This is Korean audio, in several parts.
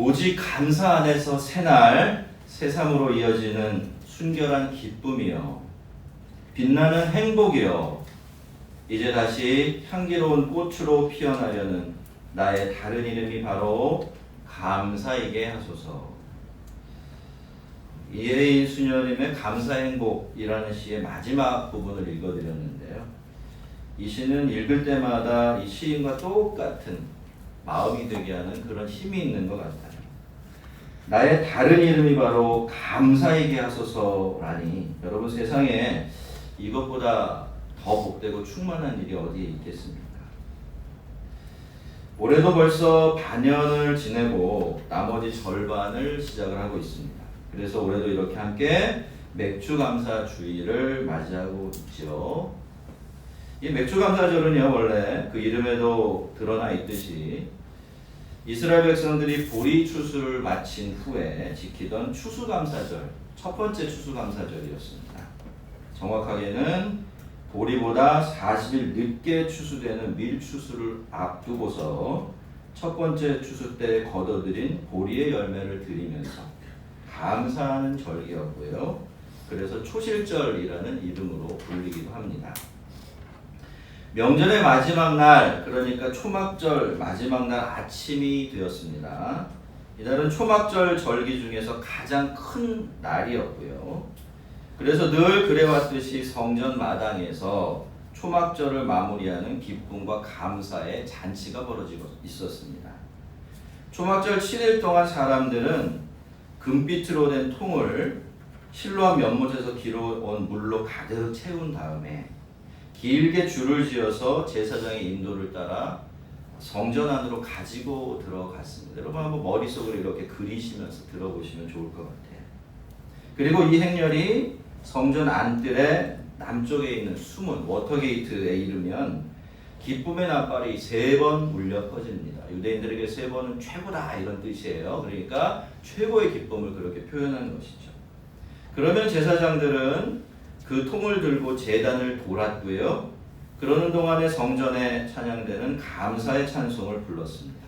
오직 감사 안에서 새날 새삼으로 이어지는 순결한 기쁨이요 빛나는 행복이요 이제 다시 향기로운 꽃으로 피어나려는 나의 다른 이름이 바로 감사이게 하소서. 이혜인 수녀님의 감사행복이라는 시의 마지막 부분을 읽어드렸는데요. 이 시는 읽을 때마다 이 시인과 똑같은 마음이 되게 하는 그런 힘이 있는 것 같아요. 나의 다른 이름이 바로 감사이게 하소서라니, 여러분 세상에 이것보다 더 복되고 충만한 일이 어디에 있겠습니까? 올해도 벌써 반년을 지내고 나머지 절반을 시작을 하고 있습니다. 그래서 올해도 이렇게 함께 맥주감사주의를 맞이하고 있죠. 이 맥주감사절은요, 원래 그 이름에도 드러나 있듯이 이스라엘 백성들이 보리 추수를 마친 후에 지키던 추수감사절, 첫 번째 추수감사절이었습니다. 정확하게는 보리보다 40일 늦게 추수되는 밀추수를 앞두고서 첫 번째 추수 때 거둬들인 보리의 열매를 드리면서 감사하는 절기였고요. 그래서 초실절이라는 이름으로 불리기도 합니다. 명절의 마지막 날, 그러니까 초막절 마지막 날 아침이 되었습니다. 이날은 초막절 절기 중에서 가장 큰 날이었고요. 그래서 늘 그래왔듯이 성전 마당에서 초막절을 마무리하는 기쁨과 감사의 잔치가 벌어지고 있었습니다. 초막절 7일 동안 사람들은 금빛으로 된 통을 실로암 연못에서 길어온 물로 가득 채운 다음에 길게 줄을 지어서 제사장의 인도를 따라 성전 안으로 가지고 들어갔습니다. 여러분 한번 머릿속으로 이렇게 그리시면서 들어보시면 좋을 것 같아요. 그리고 이 행렬이 성전 안뜰의 남쪽에 있는 숨은 워터게이트에 이르면 기쁨의 나팔이 3번 울려 퍼집니다. 유대인들에게 3번은 최고다 이런 뜻이에요. 그러니까 최고의 기쁨을 그렇게 표현한 것이죠. 그러면 제사장들은 그 통을 들고 제단을 돌았고요. 그러는 동안에 성전에 찬양되는 감사의 찬송을 불렀습니다.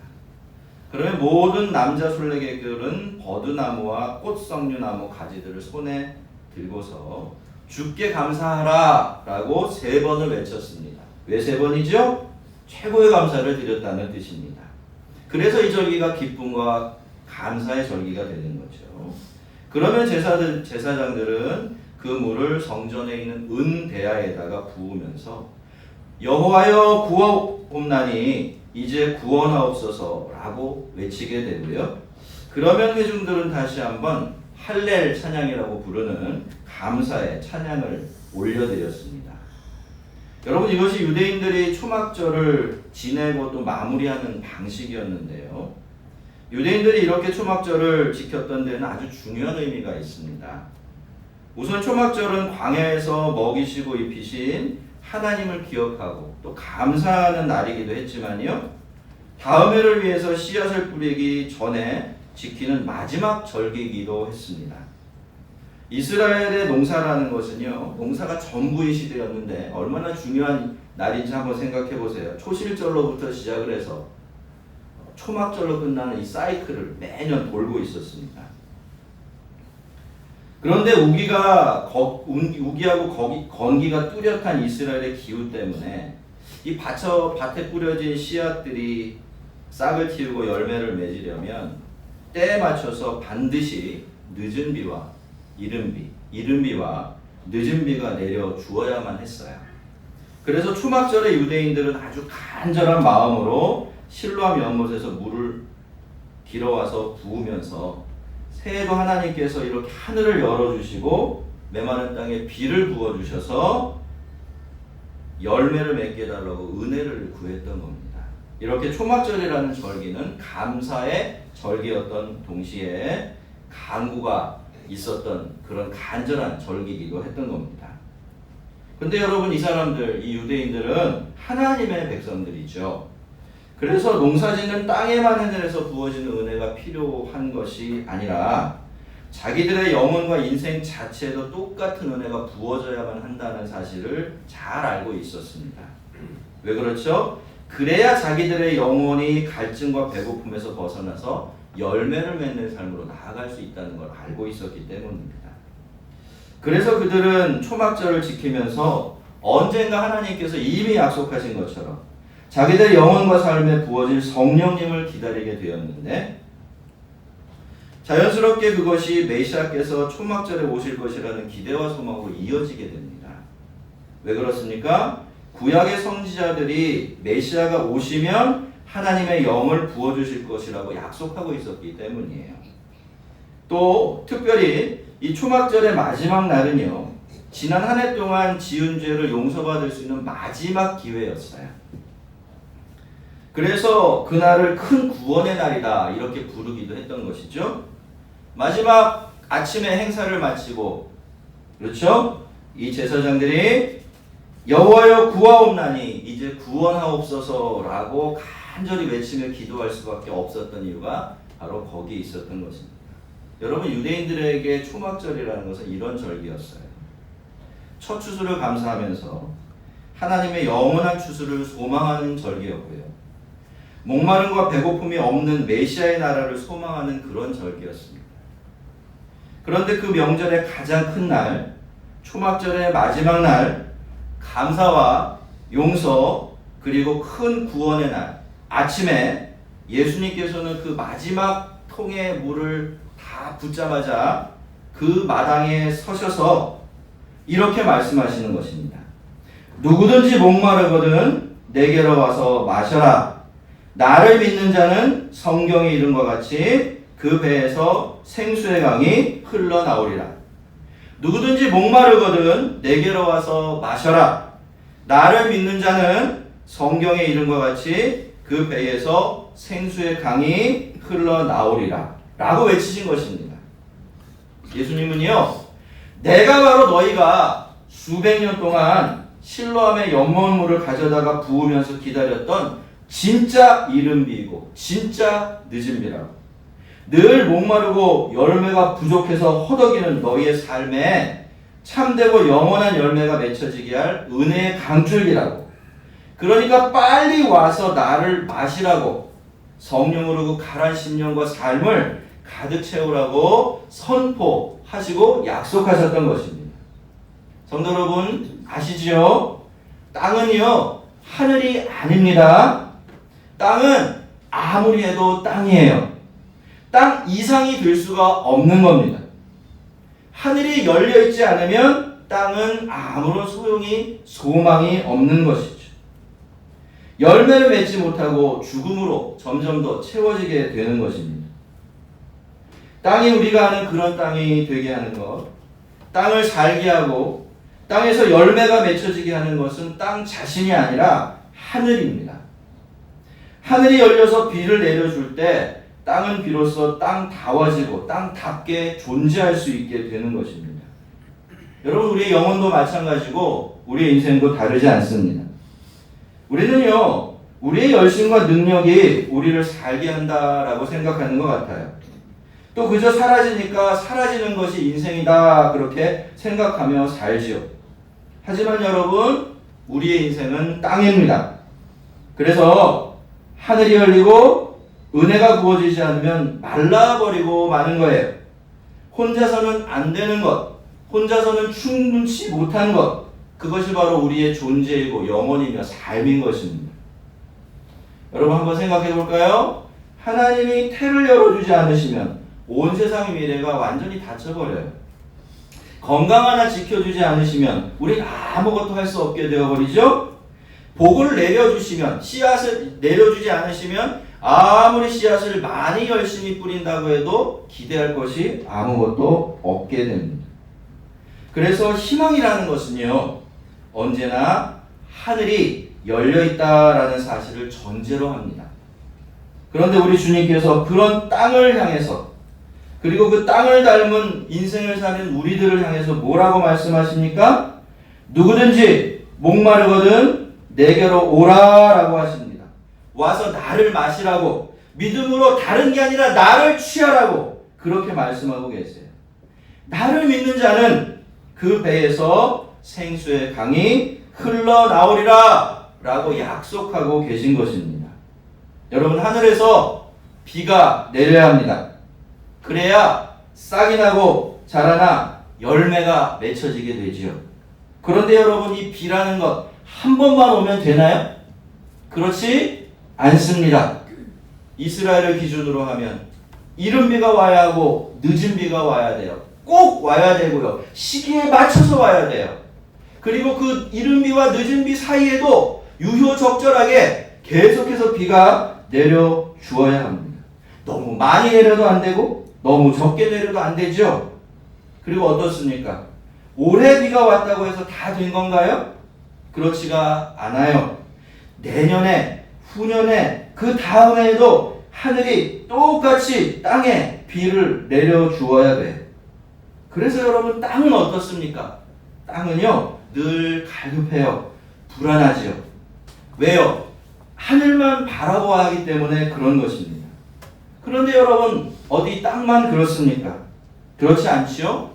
그러면 모든 남자 순례객들은 버드나무와 꽃석류나무 가지들을 손에 들고서 주께 감사하라 라고 3번을 외쳤습니다. 왜 3번이죠? 최고의 감사를 드렸다는 뜻입니다. 그래서 이 절기가 기쁨과 감사의 절기가 되는 거죠. 그러면 제사장들은 그 물을 성전에 있는 은대야에다가 부으면서 여호와여 구하옵나니 이제 구원하옵소서라고 외치게 되고요. 그러면 회중들은 다시 한번 할렐 찬양이라고 부르는 감사의 찬양을 올려드렸습니다. 여러분 이것이 유대인들이 초막절을 지내고 또 마무리하는 방식이었는데요. 유대인들이 이렇게 초막절을 지켰던 데는 아주 중요한 의미가 있습니다. 우선 초막절은 광야에서 먹이시고 입히신 하나님을 기억하고 또 감사하는 날이기도 했지만요. 다음 해를 위해서 씨앗을 뿌리기 전에 지키는 마지막 절기이기도 했습니다. 이스라엘의 농사라는 것은요. 농사가 전부의 시대였는데 얼마나 중요한 날인지 한번 생각해 보세요. 초실절로부터 시작을 해서 초막절로 끝나는 이 사이클을 매년 돌고 있었습니다. 그런데 우기하고 건기가 뚜렷한 이스라엘의 기후 때문에 이 밭에 뿌려진 씨앗들이 싹을 틔우고 열매를 맺으려면 때에 맞춰서 반드시 늦은 비와 이른 비와 늦은 비가 내려 주어야만 했어요. 그래서 초막절에 유대인들은 아주 간절한 마음으로 실로암 연못에서 물을 길어와서 부으면서 새해도 하나님께서 이렇게 하늘을 열어주시고 메마른 땅에 비를 부어주셔서 열매를 맺게 해달라고 은혜를 구했던 겁니다. 이렇게 초막절이라는 절기는 감사의 절기였던 동시에 간구가 있었던 그런 간절한 절기이기도 했던 겁니다. 근데 여러분 이 사람들, 이 유대인들은 하나님의 백성들이죠. 그래서 농사짓는 땅에만 하늘에서 부어지는 은혜가 필요한 것이 아니라 자기들의 영혼과 인생 자체에도 똑같은 은혜가 부어져야만 한다는 사실을 잘 알고 있었습니다. 왜 그렇죠? 그래야 자기들의 영혼이 갈증과 배고픔에서 벗어나서 열매를 맺는 삶으로 나아갈 수 있다는 걸 알고 있었기 때문입니다. 그래서 그들은 초막절을 지키면서 언젠가 하나님께서 이미 약속하신 것처럼 자기들 영혼과 삶에 부어질 성령님을 기다리게 되었는데, 자연스럽게 그것이 메시아께서 초막절에 오실 것이라는 기대와 소망으로 이어지게 됩니다. 왜 그렇습니까? 구약의 선지자들이 메시아가 오시면 하나님의 영을 부어주실 것이라고 약속하고 있었기 때문이에요. 또 특별히 이 초막절의 마지막 날은요, 지난 한 해 동안 지은 죄를 용서받을 수 있는 마지막 기회였어요. 그래서 그날을 큰 구원의 날이다 이렇게 부르기도 했던 것이죠. 마지막 아침에 행사를 마치고, 그렇죠? 이 제사장들이 여호와여 구하옵나니 이제 구원하옵소서라고 간절히 외치며 기도할 수밖에 없었던 이유가 바로 거기에 있었던 것입니다. 여러분, 유대인들에게 초막절이라는 것은 이런 절기였어요. 첫 추수를 감사하면서 하나님의 영원한 추수를 소망하는 절기였고요. 목마름과 배고픔이 없는 메시아의 나라를 소망하는 그런 절기였습니다. 그런데 그 명절의 가장 큰 날, 초막절의 마지막 날, 감사와 용서 그리고 큰 구원의 날, 아침에 예수님께서는 그 마지막 통의 물을 다 붓자마자 그 마당에 서셔서 이렇게 말씀하시는 것입니다. 누구든지 목마르거든 내게로 와서 마셔라. 나를 믿는 자는 성경에 이른 것 같이 그 배에서 생수의 강이 흘러나오리라. 누구든지 목마르거든 내게로 와서 마셔라. 나를 믿는 자는 성경에 이른 것 같이 그 배에서 생수의 강이 흘러나오리라 라고 외치신 것입니다. 예수님은요, 내가 바로 너희가 수백 년 동안 실로암의 연못물을 가져다가 부으면서 기다렸던 진짜 이른 비이고 진짜 늦은 비라고, 늘 목마르고 열매가 부족해서 허덕이는 너희의 삶에 참되고 영원한 열매가 맺혀지게 할 은혜의 강줄기라고, 그러니까 빨리 와서 나를 마시라고, 성령으로 그 가란 심령과 삶을 가득 채우라고 선포하시고 약속하셨던 것입니다. 성도 여러분, 아시지요? 땅은요, 하늘이 아닙니다. 땅은 아무리 해도 땅이에요. 땅 이상이 될 수가 없는 겁니다. 하늘이 열려있지 않으면 땅은 아무런 소망이 없는 것이죠. 열매를 맺지 못하고 죽음으로 점점 더 채워지게 되는 것입니다. 땅이 우리가 아는 그런 땅이 되게 하는 것, 땅을 살게 하고 땅에서 열매가 맺혀지게 하는 것은 땅 자신이 아니라 하늘입니다. 하늘이 열려서 비를 내려줄 때 땅은 비로소 땅다워지고 땅답게 존재할 수 있게 되는 것입니다. 여러분, 우리의 영혼도 마찬가지고 우리의 인생도 다르지 않습니다. 우리는요, 우리의 열심과 능력이 우리를 살게 한다라고 생각하는 것 같아요. 또 그저 사라지니까 사라지는 것이 인생이다 그렇게 생각하며 살지요. 하지만 여러분, 우리의 인생은 땅입니다. 그래서 하늘이 열리고 은혜가 부어지지 않으면 말라버리고 마는 거예요. 혼자서는 안 되는 것, 혼자서는 충분치 못한 것, 그것이 바로 우리의 존재이고 영혼이며 삶인 것입니다. 여러분, 한번 생각해 볼까요? 하나님이 태를 열어주지 않으시면 온 세상의 미래가 완전히 닫혀버려요. 건강 하나 지켜주지 않으시면 우리는 아무것도 할 수 없게 되어버리죠. 복을 내려주시면, 씨앗을 내려주지 않으시면 아무리 씨앗을 많이 열심히 뿌린다고 해도 기대할 것이 아무것도 없게 됩니다. 그래서 희망이라는 것은요, 언제나 하늘이 열려있다라는 사실을 전제로 합니다. 그런데 우리 주님께서 그런 땅을 향해서, 그리고 그 땅을 닮은 인생을 사는 우리들을 향해서 뭐라고 말씀하십니까? 누구든지 목마르거든 내게로 오라라고 하십니다. 와서 나를 마시라고, 믿음으로 다른 게 아니라 나를 취하라고 그렇게 말씀하고 계세요. 나를 믿는 자는 그 배에서 생수의 강이 흘러나오리라 라고 약속하고 계신 것입니다. 여러분, 하늘에서 비가 내려야 합니다. 그래야 싹이 나고 자라나 열매가 맺혀지게 되지요. 그런데 여러분, 이 비라는 것 한 번만 오면 되나요? 그렇지 않습니다. 이스라엘을 기준으로 하면 이른 비가 와야 하고 늦은 비가 와야 돼요. 꼭 와야 되고요. 시기에 맞춰서 와야 돼요. 그리고 그 이른 비와 늦은 비 사이에도 유효적절하게 계속해서 비가 내려 주어야 합니다. 너무 많이 내려도 안 되고 너무 적게 내려도 안 되죠. 그리고 어떻습니까? 올해 비가 왔다고 해서 다 된 건가요? 그렇지가 않아요. 내년에, 후년에, 그 다음 해에도 하늘이 똑같이 땅에 비를 내려 주어야 돼. 그래서 여러분, 땅은 어떻습니까? 땅은요, 늘 갈급해요. 불안하지요. 왜요? 하늘만 바라보아야 하기 때문에 그런 것입니다. 그런데 여러분, 어디 땅만 그렇습니까? 그렇지 않지요?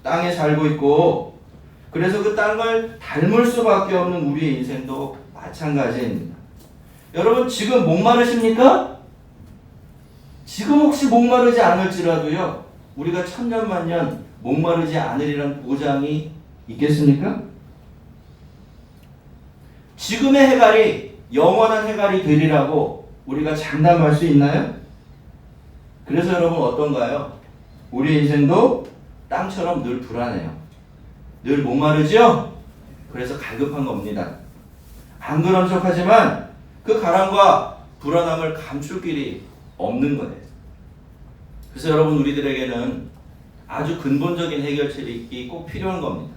땅에 살고 있고, 그래서 그 땅을 닮을 수밖에 없는 우리의 인생도 마찬가지입니다. 여러분, 지금 목마르십니까? 지금 혹시 목마르지 않을지라도요, 우리가 천년만년 목마르지 않으리란 보장이 있겠습니까? 지금의 해갈이 영원한 해갈이 되리라고 우리가 장담할 수 있나요? 그래서 여러분, 어떤가요? 우리 인생도 땅처럼 늘 불안해요. 늘 목마르죠? 그래서 갈급한 겁니다. 안 그런 척하지만 그 가랑과 불안함을 감출 길이 없는 거예요. 그래서 여러분, 우리들에게는 아주 근본적인 해결책이 꼭 필요한 겁니다.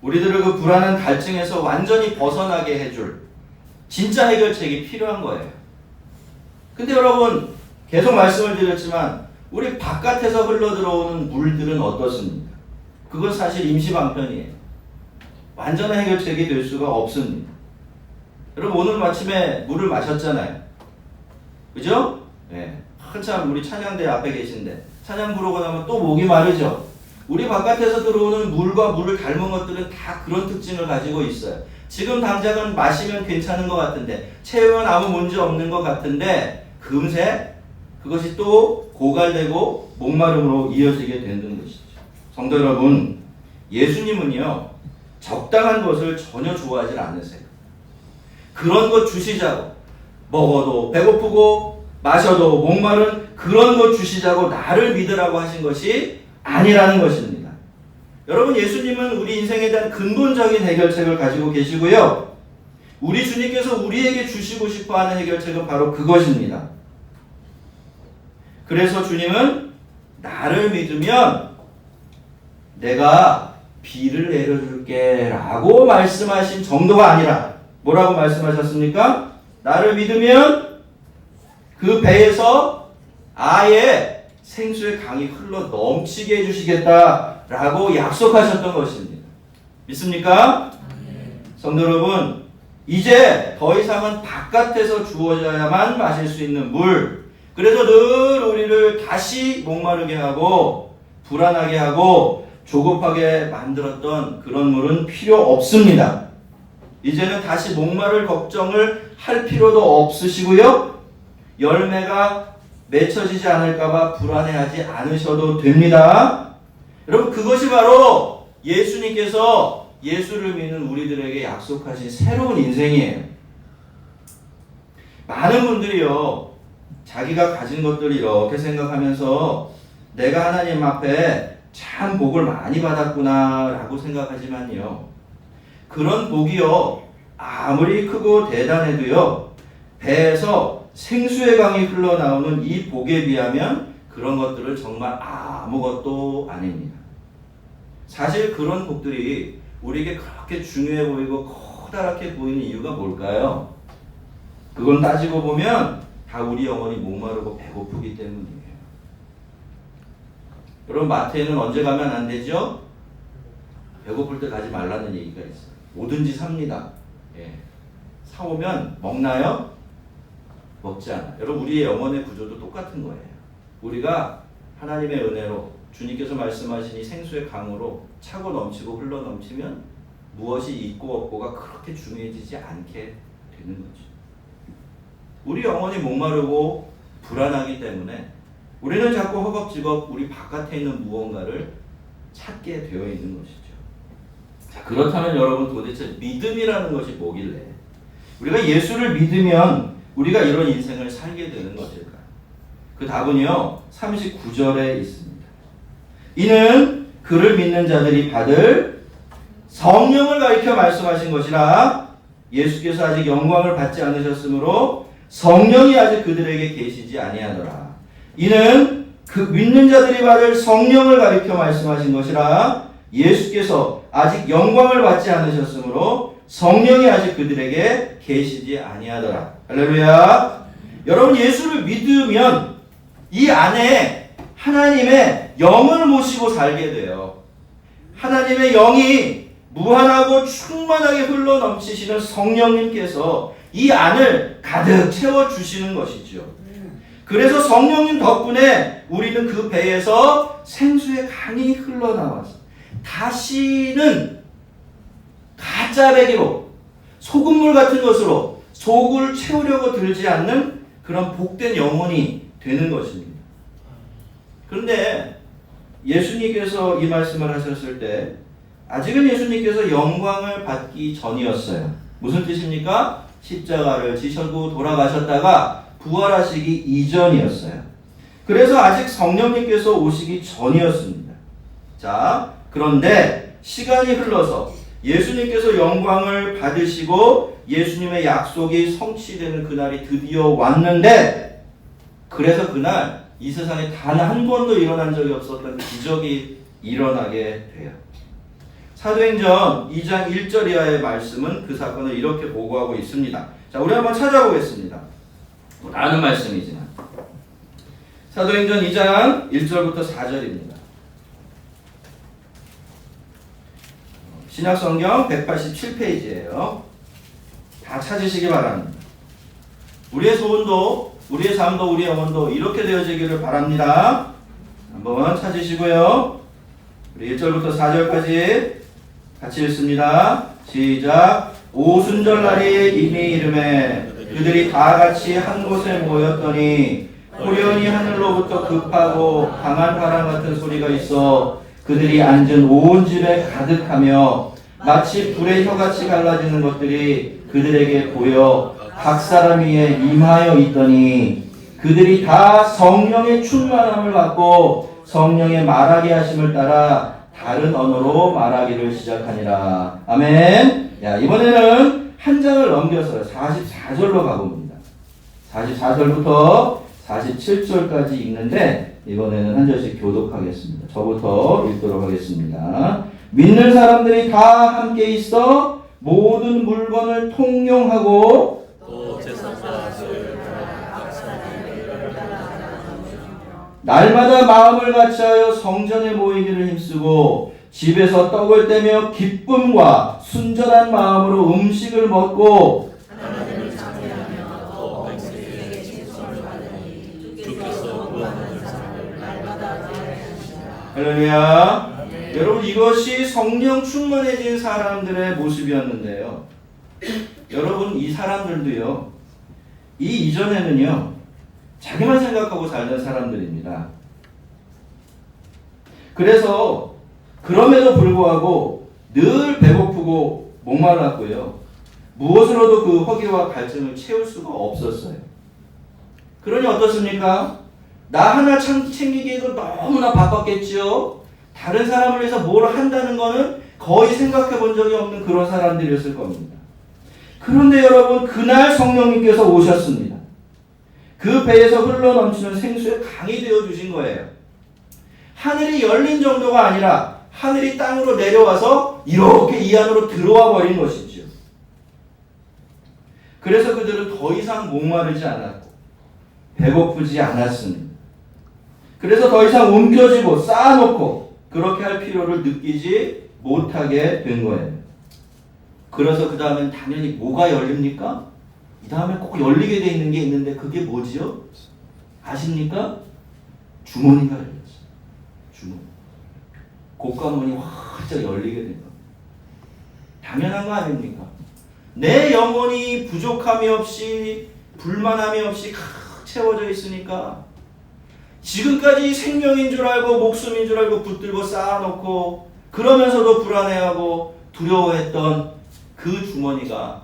우리들을 그 불안한 갈증에서 완전히 벗어나게 해줄 진짜 해결책이 필요한 거예요. 근데 여러분, 계속 말씀을 드렸지만 우리 바깥에서 흘러들어오는 물들은 어떻습니까? 그건 사실 임시방편이에요. 완전한 해결책이 될 수가 없습니다. 여러분, 오늘 아침에 물을 마셨잖아요. 그죠? 네. 한참 우리 찬양대 앞에 계신데 찬양 부르고 나면 또 목이 마르죠. 우리 바깥에서 들어오는 물과 물을 닮은 것들은 다 그런 특징을 가지고 있어요. 지금 당장은 마시면 괜찮은 것 같은데, 채우면 아무 문제 없는 것 같은데, 금세 그것이 또 고갈되고 목마름으로 이어지게 되는 것이죠. 성도 여러분, 예수님은요, 적당한 것을 전혀 좋아하지 않으세요. 그런 것 주시자고, 먹어도 배고프고 마셔도 목마른 그런 것 주시자고 나를 믿으라고 하신 것이 아니라는 것입니다. 여러분, 예수님은 우리 인생에 대한 근본적인 해결책을 가지고 계시고요, 우리 주님께서 우리에게 주시고 싶어하는 해결책은 바로 그것입니다. 그래서 주님은 나를 믿으면 내가 비를 내려줄게 라고 말씀하신 정도가 아니라 뭐라고 말씀하셨습니까? 나를 믿으면 그 배에서 아예 생수의 강이 흘러 넘치게 해주시겠다라고 약속하셨던 것입니다. 믿습니까? 성도 여러분, 이제 더 이상은 바깥에서 주어져야만 마실 수 있는 물, 그래서 늘 우리를 다시 목마르게 하고 불안하게 하고 조급하게 만들었던 그런 물은 필요 없습니다. 이제는 다시 목마를 걱정을 할 필요도 없으시고요, 열매가 맺혀지지 않을까봐 불안해하지 않으셔도 됩니다. 여러분, 그것이 바로 예수님께서 예수를 믿는 우리들에게 약속하신 새로운 인생이에요. 많은 분들이요, 자기가 가진 것들을 이렇게 생각하면서 내가 하나님 앞에 참 복을 많이 받았구나 라고 생각하지만요, 그런 복이요, 아무리 크고 대단해도요, 배에서 생수의 강이 흘러나오는 이 복에 비하면 그런 것들은 정말 아무것도 아닙니다. 사실 그런 복들이 우리에게 그렇게 중요해 보이고 커다랗게 보이는 이유가 뭘까요? 그건 따지고 보면 다 우리 영혼이 목마르고 배고프기 때문이에요. 여러분, 마트에는 언제 가면 안 되죠? 배고플 때 가지 말라는 얘기가 있어요. 뭐든지 삽니다. 예. 사오면 먹나요? 먹지 않아요. 여러분, 우리의 영혼의 구조도 똑같은 거예요. 우리가 하나님의 은혜로 주님께서 말씀하신 이 생수의 강으로 차고 넘치고 흘러 넘치면 무엇이 있고 없고가 그렇게 중요해지지 않게 되는 거죠. 우리 영혼이 목마르고 불안하기 때문에 우리는 자꾸 허겁지겁 우리 바깥에 있는 무언가를 찾게 되어 있는 것이죠. 자, 그렇다면 여러분 도대체 믿음이라는 것이 뭐길래 우리가 예수를 믿으면 우리가 이런 인생을 살게 되는 것일까요? 그 답은요 39절에 있습니다. 이는 그를 믿는 자들이 받을 성령을 가리켜 말씀하신 것이라. 예수께서 아직 영광을 받지 않으셨으므로 성령이 아직 그들에게 계시지 아니하더라. 이는 그 믿는 자들이 받을 성령을 가리켜 말씀하신 것이라. 예수께서 아직 영광을 받지 않으셨으므로 성령이 아직 그들에게 계시지 아니하더라. 할렐루야. 여러분 예수를 믿으면 이 안에 하나님의 영을 모시고 살게 돼요. 하나님의 영이 무한하고 충만하게 흘러넘치시는 성령님께서 이 안을 가득 채워주시는 것이죠. 그래서 성령님 덕분에 우리는 그 배에서 생수의 강이 흘러나와서 다시는 가짜배기로 소금물 같은 것으로 속을 채우려고 들지 않는 그런 복된 영혼이 되는 것입니다. 그런데 예수님께서 이 말씀을 하셨을 때 아직은 예수님께서 영광을 받기 전이었어요. 무슨 뜻입니까? 십자가를 지시고 돌아가셨다가 부활하시기 이전이었어요. 그래서 아직 성령님께서 오시기 전이었습니다. 자, 그런데 시간이 흘러서 예수님께서 영광을 받으시고 예수님의 약속이 성취되는 그날이 드디어 왔는데, 그래서 그날 이 세상에 단 한 번도 일어난 적이 없었던 기적이 일어나게 돼요. 사도행전 2장 1절 이하의 말씀은 그 사건을 이렇게 보고하고 있습니다. 자, 우리 한번 찾아보겠습니다. 아는 말씀이지만 사도행전 2장 1절부터 4절입니다. 신약성경 187페이지예요. 다 찾으시기 바랍니다. 우리의 소원도, 우리의 삶도, 우리의 영혼도 이렇게 되어지기를 바랍니다. 한번 찾으시고요. 우리 1절부터 4절까지 같이 읽습니다. 시작. 오순절날이 이미 이르매 그들이 다 같이 한 곳에 모였더니 호련히 하늘로부터 급하고 강한 바람 같은 소리가 있어 그들이 앉은 온 집에 가득하며 마치 불의 혀같이 갈라지는 것들이 그들에게 보여 각 사람 위에 임하여 있더니 그들이 다 성령의 충만함을 받고 성령의 말하게 하심을 따라 다른 언어로 말하기를 시작하니라. 아멘. 야, 이번에는 한 장을 넘겨서 44절로 가봅니다. 44절부터 47절까지 읽는데 이번에는 한 절씩 교독하겠습니다. 저부터 읽도록 하겠습니다. 믿는 사람들이 다 함께 있어 모든 물건을 통용하고 또 제사장과 날마다 마음을 같이하여 성전에 모이기를 힘쓰고 집에서 떡을 떼며 기쁨과 순전한 마음으로 음식을 먹고 하나님을 찬양하며 또 백성에게 칭송을 받으니 주께서 구원하는 사람을 날마다 대하시니라. 할렐루야. 여러분 이것이 성령 충만해진 사람들의 모습이었는데요. 여러분 이 사람들도요. 이 이전에는요. 자기만 생각하고 살던 사람들입니다. 그래서 그럼에도 불구하고 늘 배고프고 목말랐고요. 무엇으로도 그 허기와 갈증을 채울 수가 없었어요. 그러니 어떻습니까? 나 하나 챙기기에도 너무나 바빴겠지요. 다른 사람을 위해서 뭘 한다는 거는 거의 생각해 본 적이 없는 그런 사람들이었을 겁니다. 그런데 여러분 그날 성령님께서 오셨습니다. 그 배에서 흘러넘치는 생수의 강이 되어주신 거예요. 하늘이 열린 정도가 아니라 하늘이 땅으로 내려와서 이렇게 이 안으로 들어와 버린 것이죠. 그래서 그들은 더 이상 목마르지 않았고 배고프지 않았습니다. 그래서 더 이상 움켜쥐고 쌓아놓고 그렇게 할 필요를 느끼지 못하게 된 거예요. 그래서 그 다음엔 당연히 뭐가 열립니까? 이 다음에 꼭 열리게 돼 있는 게 있는데 그게 뭐지요? 아십니까? 주머니가 열렸어요. 주머니. 곡간문이 활짝 열리게 된 겁니다. 당연한 거 아닙니까? 내 영혼이 부족함이 없이 불만함이 없이 채워져 있으니까 지금까지 생명인 줄 알고 목숨인 줄 알고 붙들고 쌓아놓고 그러면서도 불안해하고 두려워했던 그 주머니가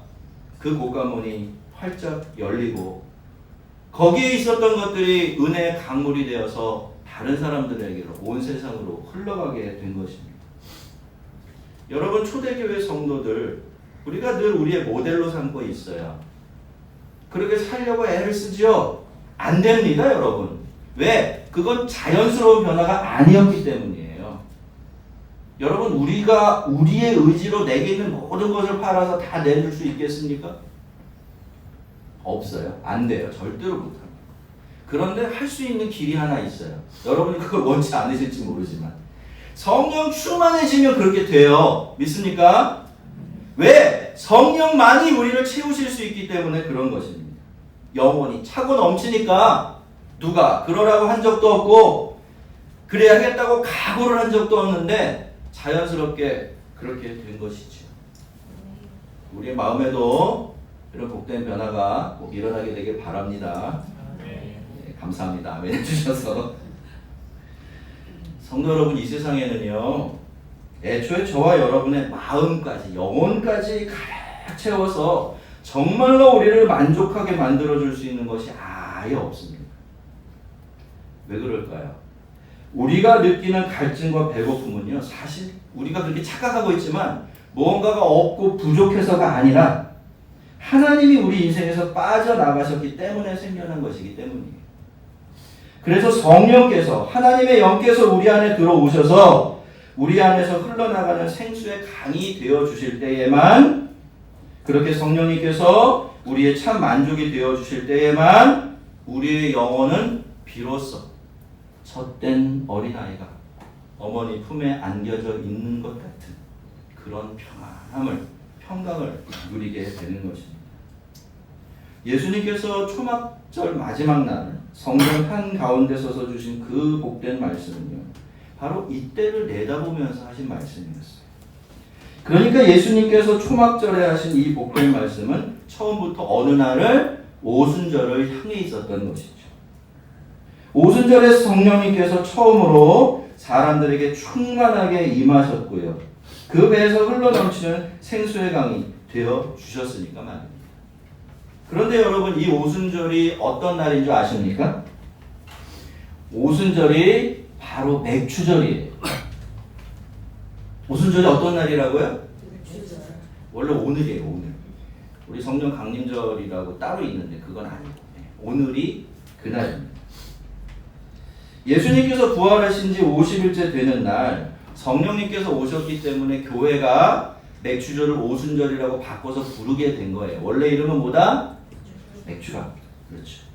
그 곳간문이 활짝 열리고 거기에 있었던 것들이 은혜의 강물이 되어서 다른 사람들에게로 온 세상으로 흘러가게 된 것입니다. 여러분 초대교회 성도들 우리가 늘 우리의 모델로 삼고 있어요. 그렇게 살려고 애를 쓰죠? 안 됩니다, 여러분. 왜? 그건 자연스러운 변화가 아니었기 때문이에요. 여러분 우리가 우리의 의지로 내게 있는 모든 것을 팔아서 다 내줄 수 있겠습니까? 없어요. 안 돼요. 절대로 못합니다. 그런데 할 수 있는 길이 하나 있어요. 여러분이 그걸 원치 않으실지 모르지만 성령 충만해지면 그렇게 돼요. 믿습니까? 왜? 성령만이 우리를 채우실 수 있기 때문에 그런 것입니다. 영혼이 차고 넘치니까 누가 그러라고 한 적도 없고 그래야겠다고 각오를 한 적도 없는데 자연스럽게 그렇게 된 것이죠. 우리의 마음에도 이런 복된 변화가 꼭 일어나게 되길 바랍니다. 네, 감사합니다. 아멘 해주셔서. 성도 여러분, 이 세상에는요 애초에 저와 여러분의 마음까지 영혼까지 가득 채워서 정말로 우리를 만족하게 만들어줄 수 있는 것이 아예 없습니다. 왜 그럴까요? 우리가 느끼는 갈증과 배고픔은요 사실 우리가 그렇게 착각하고 있지만 무언가가 없고 부족해서가 아니라 하나님이 우리 인생에서 빠져나가셨기 때문에 생겨난 것이기 때문이에요. 그래서 성령께서 하나님의 영께서 우리 안에 들어오셔서 우리 안에서 흘러나가는 생수의 강이 되어주실 때에만 그렇게 성령님께서 우리의 참 만족이 되어주실 때에만 우리의 영혼은 비로소 젖된 어린아이가 어머니 품에 안겨져 있는 것 같은 그런 평강을 누리게 되는 것입니다. 예수님께서 초막절 마지막 날 성전 한가운데 서서 주신 그 복된 말씀은요 바로 이때를 내다보면서 하신 말씀이었어요. 그러니까 예수님께서 초막절에 하신 이 복된 말씀은 처음부터 어느 날을 오순절을 향해 있었던 것이죠. 오순절에 성령님께서 처음으로 사람들에게 충만하게 임하셨고요. 그 배에서 흘러넘치는 생수의 강이 되어 주셨으니까 말입니다. 그런데 여러분 이 오순절이 어떤 날인 줄 아십니까? 오순절이 바로 맥주절이에요. 오순절이 어떤 날이라고요? 맥주절. 원래 오늘이에요. 오늘. 우리 성령 강림절이라고 따로 있는데 그건 아니고 오늘이 그날입니다. 예수님께서 부활하신 지 50일째 되는 날 성령님께서 오셨기 때문에 교회가 맥주절을 오순절이라고 바꿔서 부르게 된 거예요. 원래 이름은 뭐다? 맥주라. 그렇죠.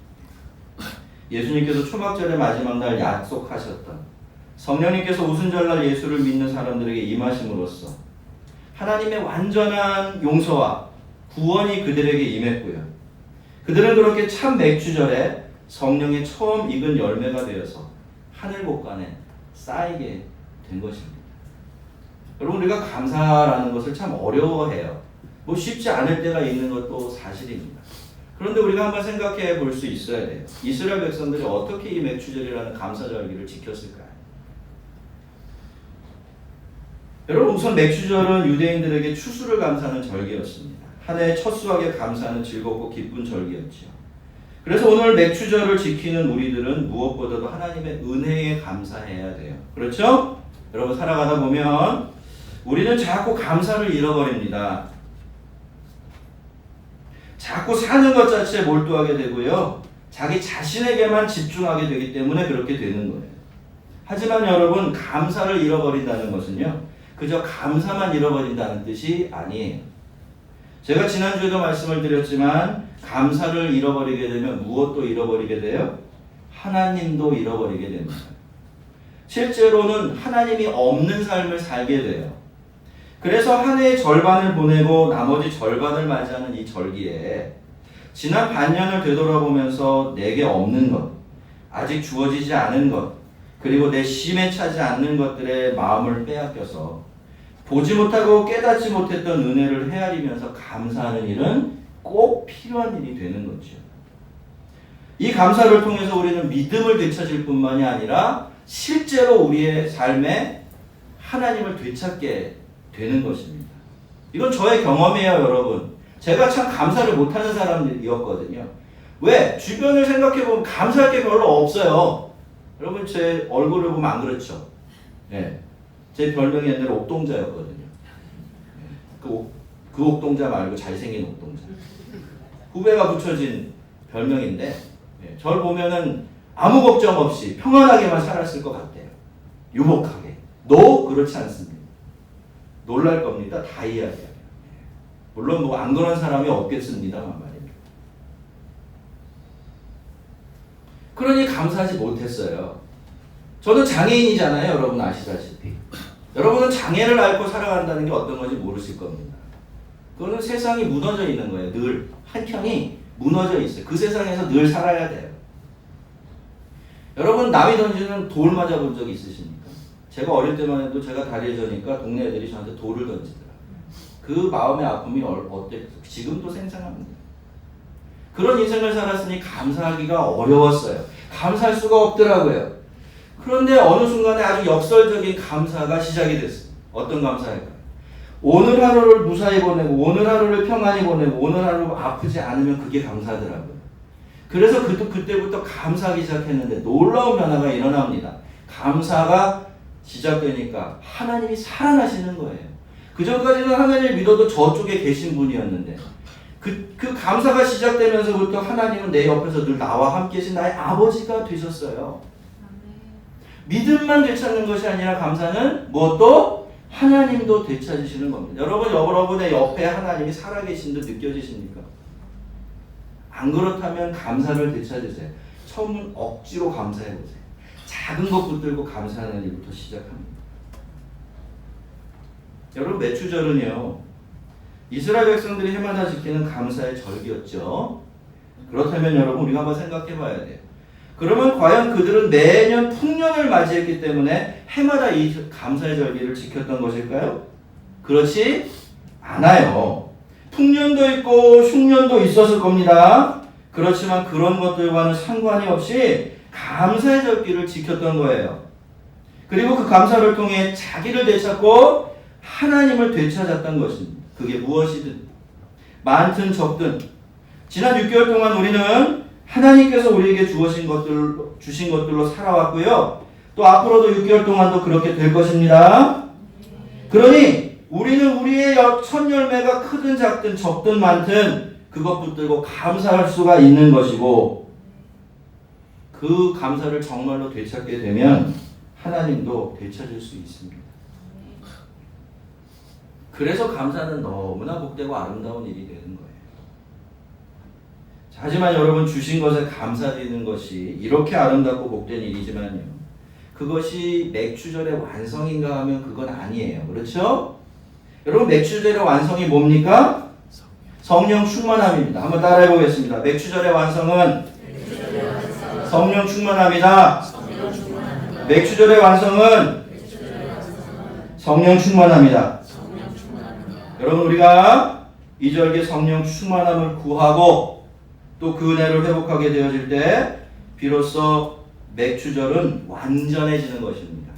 예수님께서 초막절의 마지막 날 약속하셨던 성령님께서 오순절날 예수를 믿는 사람들에게 임하심으로써 하나님의 완전한 용서와 구원이 그들에게 임했고요. 그들은 그렇게 참 맥주절에 성령의 처음 익은 열매가 되어서 하늘 곳간에 쌓이게 된 것입니다. 여러분 우리가 감사라는 것을 참 어려워해요. 뭐 쉽지 않을 때가 있는 것도 사실입니다. 그런데 우리가 한번 생각해 볼 수 있어야 돼요. 이스라엘 백성들이 어떻게 이 맥주절이라는 감사절기를 지켰을까요? 여러분 우선 맥주절은 유대인들에게 추수를 감사하는 절기였습니다. 한 해의 첫 수확에 감사하는 즐겁고 기쁜 절기였죠. 그래서 오늘 맥주절을 지키는 우리들은 무엇보다도 하나님의 은혜에 감사해야 돼요. 그렇죠? 여러분 살아가다 보면 우리는 자꾸 감사를 잃어버립니다. 자꾸 사는 것 자체에 몰두하게 되고요. 자기 자신에게만 집중하게 되기 때문에 그렇게 되는 거예요. 하지만 여러분 감사를 잃어버린다는 것은요. 그저 감사만 잃어버린다는 뜻이 아니에요. 제가 지난주에도 말씀을 드렸지만 감사를 잃어버리게 되면 무엇도 잃어버리게 돼요? 하나님도 잃어버리게 됩니다. 실제로는 하나님이 없는 삶을 살게 돼요. 그래서 한 해의 절반을 보내고 나머지 절반을 맞이하는 이 절기에 지난 반년을 되돌아보면서 내게 없는 것, 아직 주어지지 않은 것, 그리고 내 심에 차지 않는 것들의 마음을 빼앗겨서 보지 못하고 깨닫지 못했던 은혜를 헤아리면서 감사하는 일은 꼭 필요한 일이 되는 거죠. 이 감사를 통해서 우리는 믿음을 되찾을 뿐만이 아니라 실제로 우리의 삶에 하나님을 되찾게 되는 것입니다. 이건 저의 경험이에요, 여러분. 제가 참 감사를 못하는 사람이었거든요. 왜? 주변을 생각해보면 감사할 게 별로 없어요. 여러분 제 얼굴을 보면 안 그렇죠? 네. 제 별명이 옛날에 옥동자였거든요. 그 옥동자 말고 잘생긴 옥동자. 후배가 붙여진 별명인데 저를 보면은 아무 걱정 없이 평안하게만 살았을 것 같아요. 유복하게. 그렇지 않습니다. 놀랄 겁니다. 다 이야기해요. 물론 뭐 안 그런 사람이 없겠습니다만 말입니다. 그러니 감사하지 못했어요. 저는 장애인이잖아요. 여러분 아시다시피. 여러분은 장애를 앓고 살아간다는 게 어떤 건지 모르실 겁니다. 그거는 세상이 무너져 있는 거예요. 늘 한켠이 무너져 있어요. 그 세상에서 늘 살아야 돼요. 여러분 남이 던지는 돌 맞아본 적 있으십니까? 제가 어릴 때만 해도 제가 다리에 저니까 동네 애들이 저한테 돌을 던지더라고요. 그 마음의 아픔이 어땠어요? 지금도 생생합니다. 그런 인생을 살았으니 감사하기가 어려웠어요. 감사할 수가 없더라고요. 그런데 어느 순간에 아주 역설적인 감사가 시작이 됐어요. 어떤 감사일까요? 오늘 하루를 무사히 보내고 오늘 하루를 평안히 보내고 오늘 하루 아프지 않으면 그게 감사하더라고요. 그래서 그때부터 감사하기 시작했는데 놀라운 변화가 일어납니다. 감사가 시작되니까 하나님이 살아나시는 거예요. 그전까지는 하나님을 믿어도 저쪽에 계신 분이었는데 그 감사가 시작되면서부터 하나님은 내 옆에서 늘 나와 함께 계신 나의 아버지가 되셨어요. 믿음만 되찾는 것이 아니라 감사는 무엇도 하나님도 되찾으시는 겁니다. 여러분의 옆에 하나님이 살아계신 듯 느껴지십니까? 안 그렇다면 감사를 되찾으세요. 처음은 억지로 감사해보세요. 작은 것 붙들고 감사하는 일부터 시작합니다. 여러분 매추절은요. 이스라엘 백성들이 해마다 지키는 감사의 절기였죠. 그렇다면 여러분 우리가 한번 생각해 봐야 돼요. 그러면 과연 그들은 매년 풍년을 맞이했기 때문에 해마다 이 감사의 절기를 지켰던 것일까요? 그렇지 않아요. 풍년도 있고 흉년도 있었을 겁니다. 그렇지만 그런 것들과는 상관이 없이 감사의 절기를 지켰던 거예요. 그리고 그 감사를 통해 자기를 되찾고 하나님을 되찾았던 것입니다. 그게 무엇이든 많든 적든 지난 6개월 동안 우리는 하나님께서 우리에게 주신 것들로 살아왔고요. 또 앞으로도 6개월 동안도 그렇게 될 것입니다. 그러니 우리는 우리의 첫 열매가 크든 작든 적든 많든 그것 붙들고 감사할 수가 있는 것이고 그 감사를 정말로 되찾게 되면 하나님도 되찾을 수 있습니다. 그래서 감사는 너무나 복되고 아름다운 일이 되는 거예요. 하지만 여러분 주신 것에 감사드리는 것이 이렇게 아름답고 복된 일이지만요. 그것이 맥추절의 완성인가 하면 그건 아니에요. 그렇죠? 여러분 맥추절의 완성이 뭡니까? 성령 충만함입니다. 한번 따라해 보겠습니다. 맥추절의 완성은 성령 충만함이다. 맥추절의 완성은 성령 충만함이다. 여러분 우리가 이 절기 성령 충만함을 구하고 또 그 은혜를 회복하게 되어질 때 비로소 맥추절은 완전해지는 것입니다.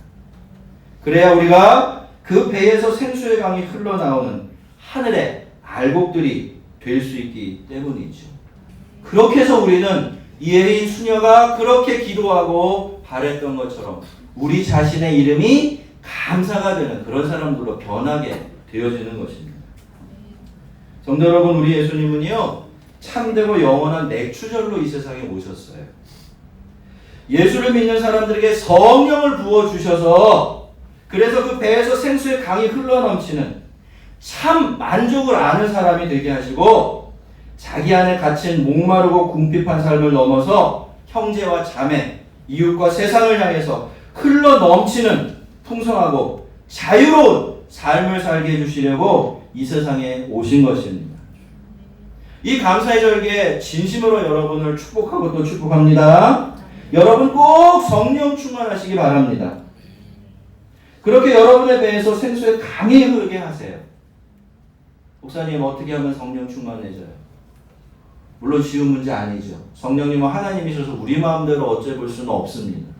그래야 우리가 그 배에서 생수의 강이 흘러나오는 하늘의 알곡들이 될 수 있기 때문이죠. 그렇게 해서 우리는 이혜인 수녀가 그렇게 기도하고 바랬던 것처럼 우리 자신의 이름이 감사가 되는 그런 사람들로 변하게 되어지는 것입니다. 성도 여러분, 우리 예수님은요 참되고 영원한 맥추절로 이 세상에 오셨어요. 예수를 믿는 사람들에게 성령을 부어주셔서 그래서 그 배에서 생수의 강이 흘러넘치는 참 만족을 아는 사람이 되게 하시고 자기 안에 갇힌 목마르고 궁핍한 삶을 넘어서 형제와 자매, 이웃과 세상을 향해서 흘러넘치는 풍성하고 자유로운 삶을 살게 해주시려고 이 세상에 오신 것입니다. 이 감사의 절기에 진심으로 여러분을 축복하고 또 축복합니다. 여러분 꼭 성령 충만하시기 바랍니다. 그렇게 여러분의 배에서 생수의 강이 흐르게 하세요. 목사님 어떻게 하면 성령 충만해져요? 물론 쉬운 문제 아니죠. 성령님은 하나님이셔서 우리 마음대로 어째볼 수는 없습니다.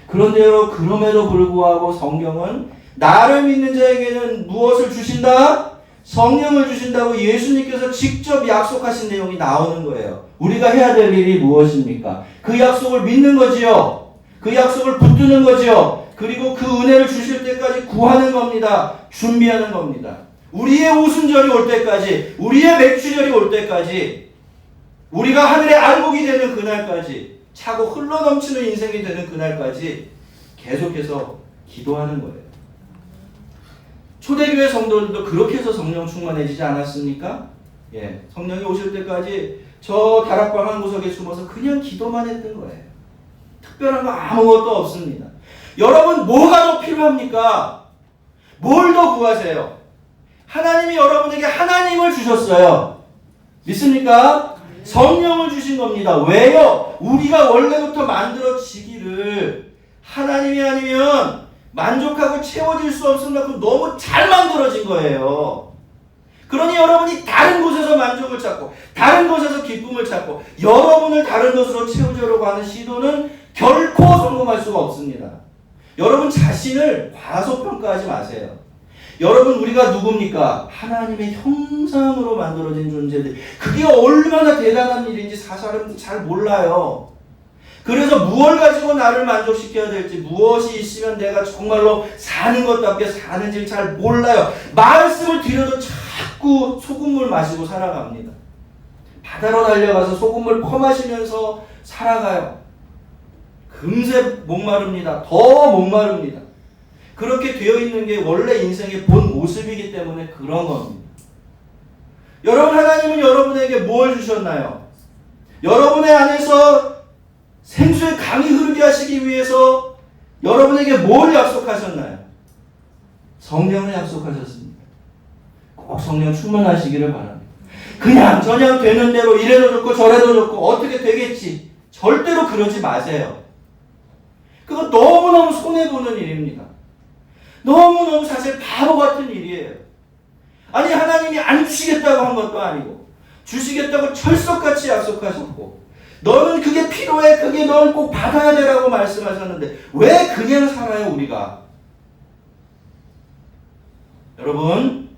그런데요, 그럼에도 불구하고 성경은 나를 믿는 자에게는 무엇을 주신다? 성령을 주신다고 예수님께서 직접 약속하신 내용이 나오는 거예요. 우리가 해야 될 일이 무엇입니까? 그 약속을 믿는 거지요. 그 약속을 붙드는 거지요. 그리고 그 은혜를 주실 때까지 구하는 겁니다. 준비하는 겁니다. 우리의 오순절이 올 때까지, 우리의 맥주절이 올 때까지, 우리가 하늘의 알곡이 되는 그날까지, 차고 흘러넘치는 인생이 되는 그날까지 계속해서 기도하는 거예요. 초대교회 성도들도 그렇게 해서 성령 충만해지지 않았습니까? 예, 성령이 오실 때까지 저 다락방 한 구석에 숨어서 그냥 기도만 했던 거예요. 특별한 거 아무것도 없습니다. 여러분, 뭐가 더 필요합니까? 뭘 더 구하세요? 하나님이 여러분에게 하나님을 주셨어요. 믿습니까? 성령을 주신 겁니다. 왜요? 우리가 원래부터 만들어지기를 하나님이 아니면 만족하고 채워질 수 없을 만큼 너무 잘 만들어진 거예요. 그러니 여러분이 다른 곳에서 만족을 찾고 다른 곳에서 기쁨을 찾고 여러분을 다른 것으로 채우려고 하는 시도는 결코 성공할 수가 없습니다. 여러분 자신을 과소평가하지 마세요. 여러분, 우리가 누굽니까? 하나님의 형상으로 만들어진 존재들. 그게 얼마나 대단한 일인지 사람들은 잘 몰라요. 그래서 무엇을 가지고 나를 만족시켜야 될지, 무엇이 있으면 내가 정말로 사는 것답게 사는지를 잘 몰라요. 말씀을 드려도 자꾸 소금물 마시고 살아갑니다. 바다로 달려가서 소금물 퍼마시면서 살아가요. 금세 목마릅니다. 더 목마릅니다. 그렇게 되어 있는 게 원래 인생의 본 모습이기 때문에 그런 겁니다. 여러분, 하나님은 여러분에게 뭘 주셨나요? 여러분의 안에서 생수의 강이 흐르게 하시기 위해서 여러분에게 뭘 약속하셨나요? 성령을 약속하셨습니다. 꼭 성령 충만하시기를 바랍니다. 그냥 저냥 되는 대로 이래도 좋고 저래도 좋고 어떻게 되겠지. 절대로 그러지 마세요. 그거 너무너무 손해보는 일입니다. 너무너무 사실 바보 같은 일이에요. 아니, 하나님이 안 주시겠다고 한 것도 아니고 주시겠다고 철석같이 약속하셨고 너는 그게 필요해, 그게 넌 꼭 받아야 되라고 말씀하셨는데 왜 그냥 살아요, 우리가? 여러분,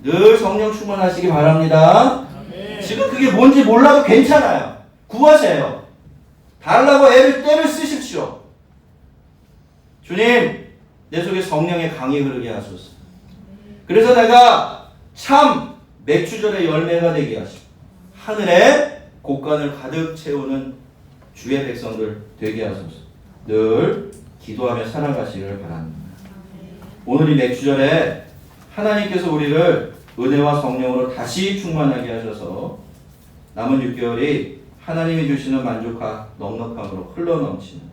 늘 성령 충만하시기 바랍니다. 아멘. 지금 그게 뭔지 몰라도 괜찮아요. 구하세요. 달라고 때를 쓰십시오. 주님, 내 속에 성령의 강이 흐르게 하소서. 그래서 내가 참 맥주절의 열매가 되게 하시고 하늘에 곡간을 가득 채우는 주의 백성들 되게 하소서. 늘 기도하며 살아가시기를 바랍니다. 오늘 이 맥주절에 하나님께서 우리를 은혜와 성령으로 다시 충만하게 하셔서 남은 6개월이 하나님이 주시는 만족과 넉넉함으로 흘러넘치는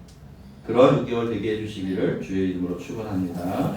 그런 6개월 되게 해주시기를 주의 이름으로 축원합니다.